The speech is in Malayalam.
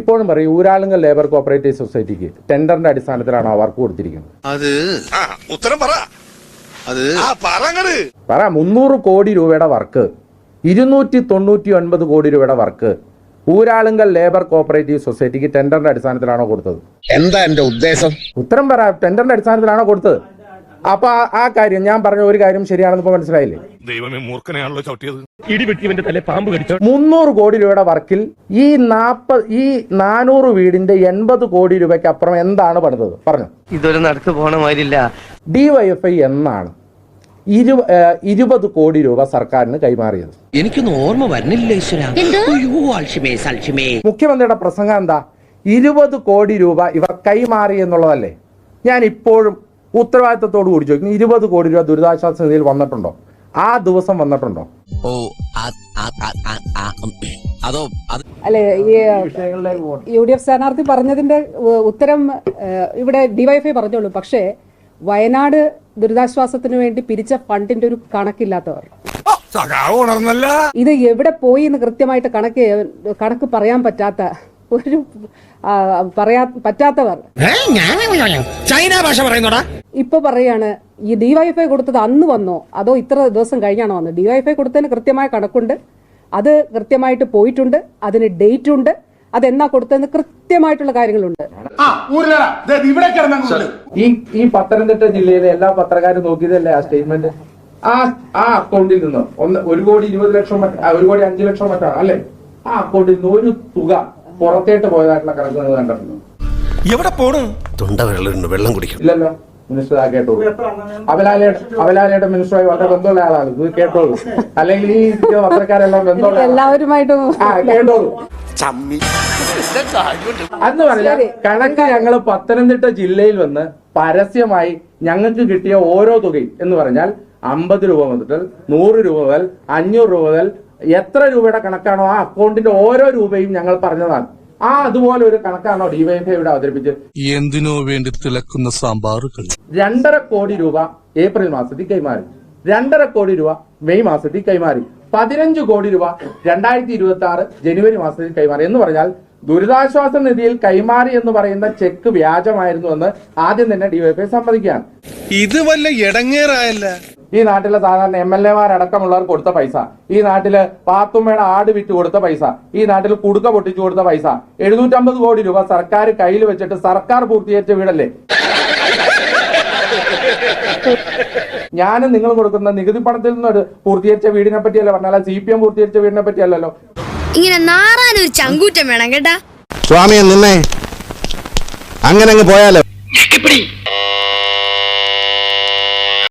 ഇപ്പോഴും പറയും ഊരാളുങ്കൽ ലേബർ കോപ്പറേറ്റീവ് സൊസൈറ്റിക്ക് ടെൻഡറിന്റെ അടിസ്ഥാനത്തിലാണ് ആ വർക്ക് കൊടുത്തിരിക്കുന്നത്. അത് ഉത്തരം പറ. അത് 300 കോടി രൂപയുടെ വർക്ക്, 299 കോടി രൂപയുടെ വർക്ക് ഊരാളുങ്കൽ ലേബർ കോപ്പറേറ്റീവ് സൊസൈറ്റിക്ക് ടെൻഡറിന്റെ അടിസ്ഥാനത്തിലാണോ കൊടുത്തത്? എന്താ എന്റെ ഉദ്ദേശം? ഉത്തരം പറ. ടെൻഡറിന്റെ അടിസ്ഥാനത്തിലാണോ കൊടുത്തത്? അപ്പൊ ആ കാര്യം ഞാൻ പറഞ്ഞ ഒരു കാര്യം ശരിയാണെന്ന് ഇപ്പൊ മനസ്സിലായില്ലേ? ദൈവമേ, മൂർഖനെയാണല്ലോ ചവിട്ടിയത്. ഇടിവെട്ടിയവന്റെ തലേ പാമ്പ് കടിച്ചു. 300 കോടി രൂപയുടെ വർക്കിൽ ഈ 400 വീടിന്റെ 80 കോടി രൂപയ്ക്ക് അപ്പുറം എന്താണ് പണിതത്? പറഞ്ഞു. ഇതൊരു നടക്ക് പോണ മാതിരില്ല. DYFI എന്നാണ് 20 കോടി രൂപ സർക്കാരിന് കൈമാറിയത്? എനിക്കൊന്നും ഓർമ്മ വരുന്നില്ല. മുഖ്യമന്ത്രിയുടെ പ്രസംഗം എന്താ? 20 കോടി രൂപ ഇവർ കൈമാറി എന്നുള്ളതല്ലേ? ഞാൻ ഇപ്പോഴും ഉത്തരവാദിത്തത്തോട് കൂടി ചോദിക്കുന്നു, 20 കോടി രൂപ ദുരിതാശ്വാസ നിധിയിൽ വന്നിട്ടുണ്ടോ? ആ ദിവസം വന്നിട്ടുണ്ടോ? അല്ലെ, UDF സ്ഥാനാർത്ഥി പറഞ്ഞതിന്റെ ഉത്തരം ഇവിടെ DYFI പറഞ്ഞോളൂ. പക്ഷേ വയനാട് ദുരിതാശ്വാസത്തിന് വേണ്ടി പിരിച്ച ഫണ്ടിന്റെ ഒരു കണക്കില്ലാത്തവർ, ഇത് എവിടെ പോയി എന്ന് കൃത്യമായിട്ട് കണക്ക് പറയാൻ പറ്റാത്ത പറ്റാത്തവർ ചൈന ഭാഷ പറയുന്നോടാ. ഇപ്പൊ പറയാണ് ഈ DYFI കൊടുത്തത് അന്ന് വന്നോ അതോ ഇത്ര ദിവസം കഴിഞ്ഞാണോ വന്നത്? DYFI കൊടുത്തതിന് കൃത്യമായ കണക്കുണ്ട്, അത് കൃത്യമായിട്ട് പോയിട്ടുണ്ട്, അതിന് ഡേറ്റ് ഉണ്ട്, അതെന്നാ കൊടുത്തതെന്ന് കൃത്യമായിട്ടുള്ള കാര്യങ്ങളുണ്ട്. ഈ പത്തനംതിട്ട ജില്ലയിലെ എല്ലാ പത്രക്കാരും നോക്കിയതല്ലേ ആ സ്റ്റേറ്റ്മെന്റ്? ആ അക്കൗണ്ടിൽ നിന്ന് 1,20,00,000 1,05,00,000 മറ്റാണ് അല്ലെ? ആ അക്കൗണ്ടിൽ നിന്ന് ഒരു തുക പുറത്തേട്ട് പോയതായിട്ടുള്ള കണക്ക് നിങ്ങൾ കണ്ടിട്ടുണ്ടോ? എവിടെ പോണു? വെള്ളം കുടിക്കും. ഇല്ലല്ലോ. മിനിസ്റ്റർ ആ കേട്ടോളൂ. അവലാലയുടെ മിനിസ്റ്ററായി വളരെ ബന്ധമുള്ള ആളാണ്, ഇത് കേട്ടോളൂ. അല്ലെങ്കിൽ ഈ പത്രക്കാരെല്ലാം ബന്ധമുള്ള എല്ലാവരുമായിട്ടും കേട്ടോളൂ. അന്ന് പറഞ്ഞാൽ കണക്ക് ഞങ്ങൾ പത്തനംതിട്ട ജില്ലയിൽ വന്ന് പരസ്യമായി ഞങ്ങൾക്ക് കിട്ടിയ ഓരോ തുകയും എന്ന് പറഞ്ഞാൽ 50 രൂപ മുതൽ 100 രൂപ മുതൽ 500 രൂപ മുതൽ എത്ര രൂപയുടെ കണക്കാണോ ആ അക്കൗണ്ടിന്റെ ഓരോ രൂപയും ഞങ്ങൾ പറഞ്ഞതാണ്. അതുപോലെ ഒരു കണക്കാണോ DYFI ഇവിടെ അവതരിപ്പിച്ചത്? എന്തിനോ വേണ്ടി തിളക്കുന്ന സാമ്പാറുകൾ. 2.5 കോടി രൂപ ഏപ്രിൽ മാസത്തിൽ കൈമാറി, 2.5 കോടി രൂപ മെയ് മാസത്തിൽ കൈമാറി, 15 കോടി രൂപ 2026 ജനുവരി മാസത്തിൽ കൈമാറി. എന്ന് പറഞ്ഞാൽ ദുരിതാശ്വാസ നിധിയിൽ കൈമാറി എന്ന് പറയുന്ന ചെക്ക് വ്യാജമായിരുന്നു എന്ന് ആദ്യം തന്നെ DYFI സമ്മതിക്കുകയാണ്. ഇത് വല്ല ഇടങ്ങേറായല്ല. ഈ നാട്ടിലെ സാധാരണ MLA-മാരടക്കമുള്ളവർ കൊടുത്ത പൈസ, ഈ നാട്ടില് പാത്തുമ്മയുടെ ആട് വിറ്റ് കൊടുത്ത പൈസ, ഈ നാട്ടിൽ കുടുക്ക പൊട്ടിച്ചു കൊടുത്ത പൈസ, 750 കോടി രൂപ സർക്കാർ കയ്യിൽ വെച്ചിട്ട് സർക്കാർ പൂർത്തീകരിച്ച വീടല്ലേ? ഞാനും നിങ്ങൾ കൊടുക്കുന്ന നികുതി പണത്തിൽ നിന്ന് പൂർത്തീകരിച്ച വീടിനെ പറ്റിയല്ല പറഞ്ഞാൽ CPM പൂർത്തീകരിച്ച വീടിനെ പറ്റിയല്ലോ. ഇങ്ങനെ നാറാനൊരു ചങ്കൂറ്റം വേണം കേട്ടാ. സ്വാമിയെ നിന്നെ അങ്ങനെ അങ്ങ് പോയാലോ.